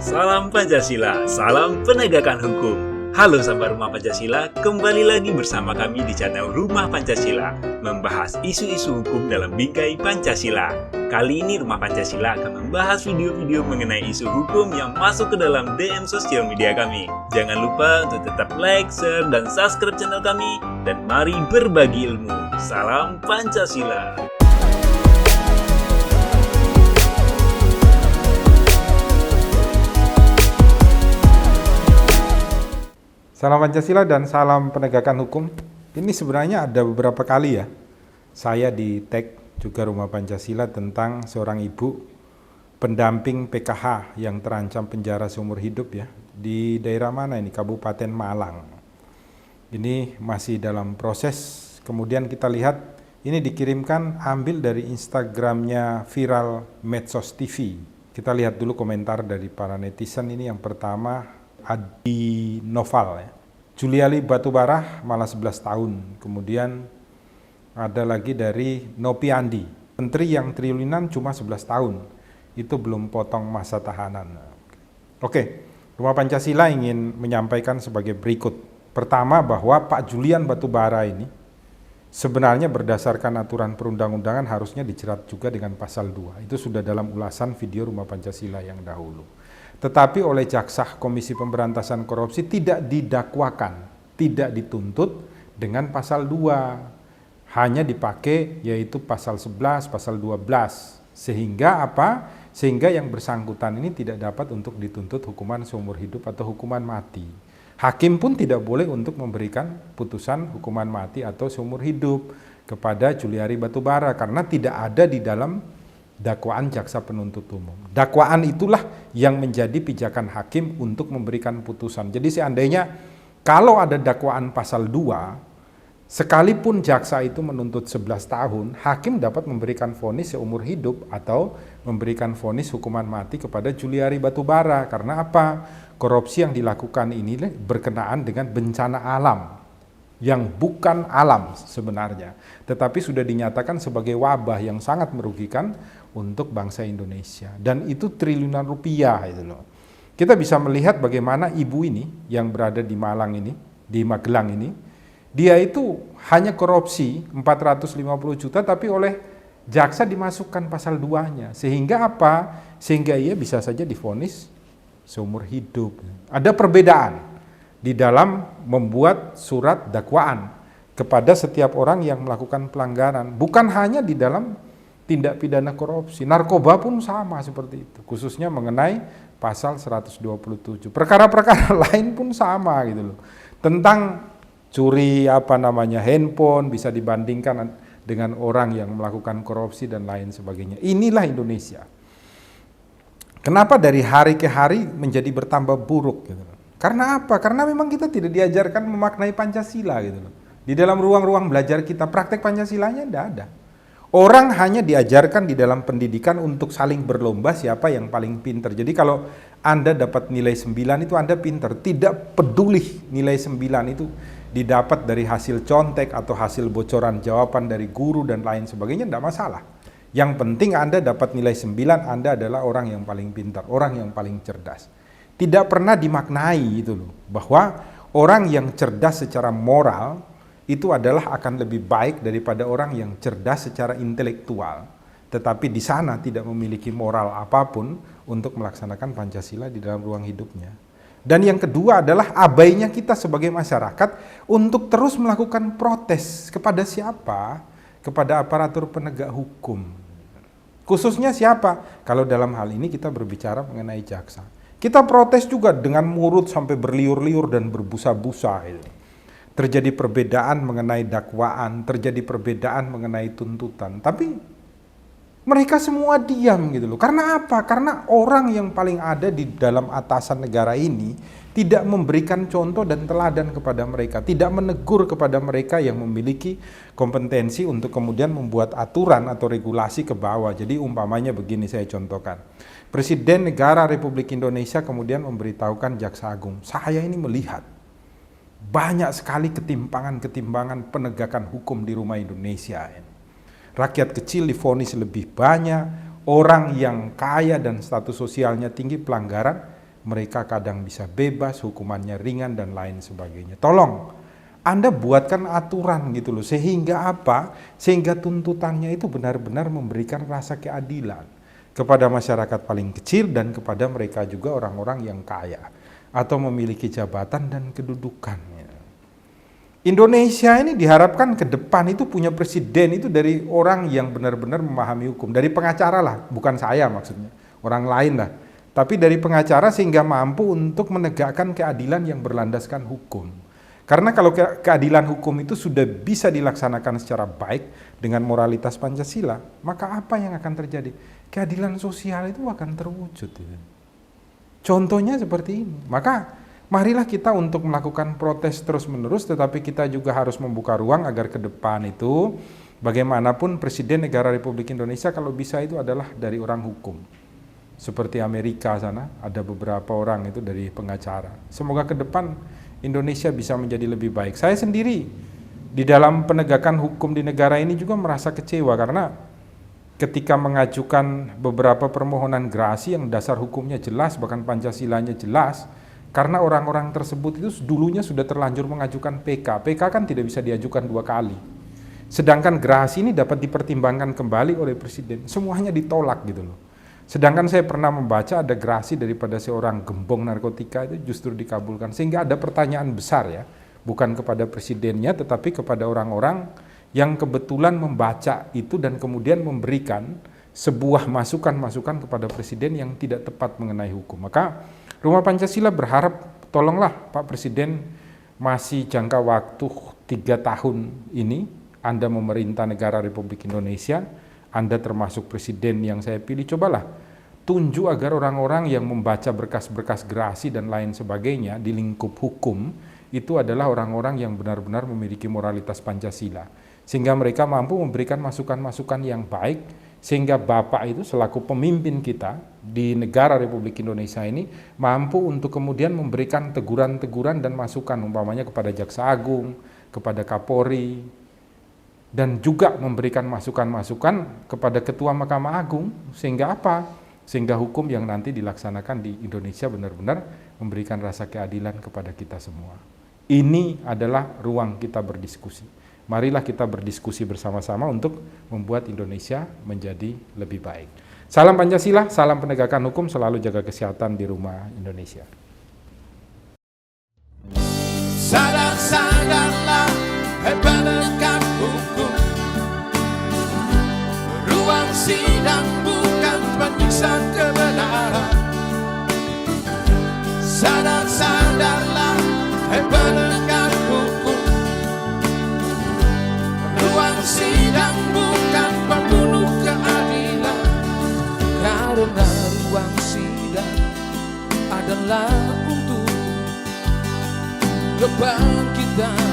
Salam Pancasila, salam penegakan hukum. Halo sahabat Rumah Pancasila, kembali lagi bersama kami di channel Rumah Pancasila, membahas isu-isu hukum dalam bingkai Pancasila. Kali ini Rumah Pancasila akan membahas video-video mengenai isu hukum yang masuk ke dalam DM sosial media kami. Jangan lupa untuk tetap like, share, dan subscribe channel kami, dan mari berbagi ilmu. Salam Pancasila. Salam Pancasila dan salam penegakan hukum. Ini sebenarnya ada beberapa kali ya saya di tag juga Rumah Pancasila tentang seorang ibu pendamping PKH yang terancam penjara seumur hidup ya. Di daerah mana ini? Kabupaten Malang. Ini masih dalam proses. Kemudian kita lihat ini dikirimkan ambil dari Instagramnya Viral Medsos TV. Kita lihat dulu komentar dari para netizen ini. Yang pertama Adi Noval ya. Juliali Batubara malah 11 tahun. Kemudian ada lagi dari Nopi Andi. Menteri yang triliunan cuma 11 tahun. Itu belum potong masa tahanan. Oke, Rumah Pancasila ingin menyampaikan sebagai berikut. Pertama bahwa Pak Julian Batubara ini sebenarnya berdasarkan aturan perundang-undangan harusnya dijerat juga dengan pasal 2. Itu sudah dalam ulasan video Rumah Pancasila yang dahulu. Tetapi oleh Jaksa Komisi Pemberantasan Korupsi tidak didakwakan, tidak dituntut dengan pasal 2. Hanya dipakai yaitu pasal 11, pasal 12. Sehingga apa? Sehingga yang bersangkutan ini tidak dapat untuk dituntut hukuman seumur hidup atau hukuman mati. Hakim pun tidak boleh untuk memberikan putusan hukuman mati atau seumur hidup kepada Juliari Batubara karena tidak ada di dalam dakwaan jaksa penuntut umum. Dakwaan itulah yang menjadi pijakan hakim untuk memberikan putusan. Jadi seandainya kalau ada dakwaan pasal 2, sekalipun jaksa itu menuntut 11 tahun, hakim dapat memberikan vonis seumur hidup atau memberikan vonis hukuman mati kepada Juliari Batubara. Karena apa? Korupsi yang dilakukan ini berkenaan dengan bencana alam yang bukan alam sebenarnya, tetapi sudah dinyatakan sebagai wabah yang sangat merugikan untuk bangsa Indonesia. Dan itu triliunan rupiah itu loh. Kita bisa melihat bagaimana ibu ini yang berada di Malang ini, di Magelang ini, dia itu hanya korupsi 450 juta tapi oleh jaksa dimasukkan pasal 2-nya. Sehingga apa? Sehingga ia bisa saja divonis seumur hidup. Ada perbedaan di dalam membuat surat dakwaan kepada setiap orang yang melakukan pelanggaran. Bukan hanya di dalam tindak pidana korupsi, narkoba pun sama seperti itu. Khususnya mengenai pasal 127. Perkara-perkara lain pun sama gitu loh. Tentang curi handphone bisa dibandingkan dengan orang yang melakukan korupsi dan lain sebagainya. Inilah Indonesia. Kenapa dari hari ke hari menjadi bertambah buruk gitu loh. Karena apa? Karena memang kita tidak diajarkan memaknai Pancasila gitu loh. Di dalam ruang-ruang belajar kita praktek Pancasilanya tidak ada. Orang hanya diajarkan di dalam pendidikan untuk saling berlomba siapa yang paling pintar. Jadi kalau Anda dapat nilai 9 itu Anda pintar. Tidak peduli nilai 9 itu didapat dari hasil contek atau hasil bocoran jawaban dari guru dan lain sebagainya, tidak masalah. Yang penting Anda dapat nilai 9, Anda adalah orang yang paling pintar, orang yang paling cerdas. Tidak pernah dimaknai itu loh, bahwa orang yang cerdas secara moral itu adalah akan lebih baik daripada orang yang cerdas secara intelektual. Tetapi di sana tidak memiliki moral apapun untuk melaksanakan Pancasila di dalam ruang hidupnya. Dan yang kedua adalah abainya kita sebagai masyarakat untuk terus melakukan protes kepada siapa? Kepada aparatur penegak hukum. Khususnya siapa? Kalau dalam hal ini kita berbicara mengenai jaksa. Kita protes juga dengan mulut sampai berliur-liur dan berbusa-busa. Terjadi perbedaan mengenai dakwaan, terjadi perbedaan mengenai tuntutan. Tapi mereka semua diam gitu loh. Karena apa? Karena orang yang paling ada di dalam atasan negara ini tidak memberikan contoh dan teladan kepada mereka. Tidak menegur kepada mereka yang memiliki kompetensi untuk kemudian membuat aturan atau regulasi ke bawah. Jadi umpamanya begini saya contohkan. Presiden Negara Republik Indonesia kemudian memberitahukan Jaksa Agung, saya ini melihat banyak sekali ketimpangan-ketimpangan penegakan hukum di rumah Indonesia. Rakyat kecil divonis lebih banyak, orang yang kaya dan status sosialnya tinggi pelanggaran mereka kadang bisa bebas, hukumannya ringan dan lain sebagainya. Tolong Anda buatkan aturan gitu loh, sehingga apa? Sehingga tuntutannya itu benar-benar memberikan rasa keadilan kepada masyarakat paling kecil dan kepada mereka juga orang-orang yang kaya atau memiliki jabatan dan kedudukan. Indonesia ini diharapkan ke depan itu punya presiden itu dari orang yang benar-benar memahami hukum, dari pengacara lah, bukan saya maksudnya, orang lain lah, tapi dari pengacara sehingga mampu untuk menegakkan keadilan yang berlandaskan hukum. Karena kalau keadilan hukum itu sudah bisa dilaksanakan secara baik dengan moralitas Pancasila, maka apa yang akan terjadi? Keadilan sosial itu akan terwujud. Contohnya seperti ini. Maka marilah kita untuk melakukan protes terus-menerus, tetapi kita juga harus membuka ruang agar ke depan itu bagaimanapun Presiden Negara Republik Indonesia kalau bisa itu adalah dari orang hukum. Seperti Amerika sana, ada beberapa orang itu dari pengacara. Semoga ke depan Indonesia bisa menjadi lebih baik. Saya sendiri di dalam penegakan hukum di negara ini juga merasa kecewa karena ketika mengajukan beberapa permohonan gerasi yang dasar hukumnya jelas, bahkan Pancasilanya jelas, karena orang-orang tersebut itu dulunya sudah terlanjur mengajukan PK. PK kan tidak bisa diajukan 2 kali. Sedangkan gerasi ini dapat dipertimbangkan kembali oleh Presiden. Semuanya ditolak gitu loh. Sedangkan saya pernah membaca ada gerasi daripada seorang gembong narkotika itu justru dikabulkan. Sehingga ada pertanyaan besar ya. Bukan kepada Presidennya tetapi kepada orang-orang yang kebetulan membaca itu dan kemudian memberikan sebuah masukan-masukan kepada Presiden yang tidak tepat mengenai hukum. Maka Rumah Pancasila berharap tolonglah Pak Presiden masih jangka waktu 3 tahun ini Anda memerintah negara Republik Indonesia, Anda termasuk Presiden yang saya pilih, cobalah tunjuk agar orang-orang yang membaca berkas-berkas gerasi dan lain sebagainya di lingkup hukum itu adalah orang-orang yang benar-benar memiliki moralitas Pancasila. Sehingga mereka mampu memberikan masukan-masukan yang baik, sehingga Bapak itu selaku pemimpin kita di negara Republik Indonesia ini mampu untuk kemudian memberikan teguran-teguran dan masukan umpamanya kepada Jaksa Agung, kepada Kapolri, dan juga memberikan masukan-masukan kepada Ketua Mahkamah Agung, sehingga apa? Sehingga hukum yang nanti dilaksanakan di Indonesia benar-benar memberikan rasa keadilan kepada kita semua. Ini adalah ruang kita berdiskusi. Marilah kita berdiskusi bersama-sama untuk membuat Indonesia menjadi lebih baik. Salam Pancasila, salam penegakan hukum, selalu jaga kesehatan di rumah Indonesia. Sadar-sadarlah, hai penegak hukum. Ruang sidang bukan penyiksa kebenaran. Sadar-sadarlah, hai penegak hukum. Ruang sidang bukan pembunuh keadilan. Karena ruang sidang adalah untuk kebangkitan.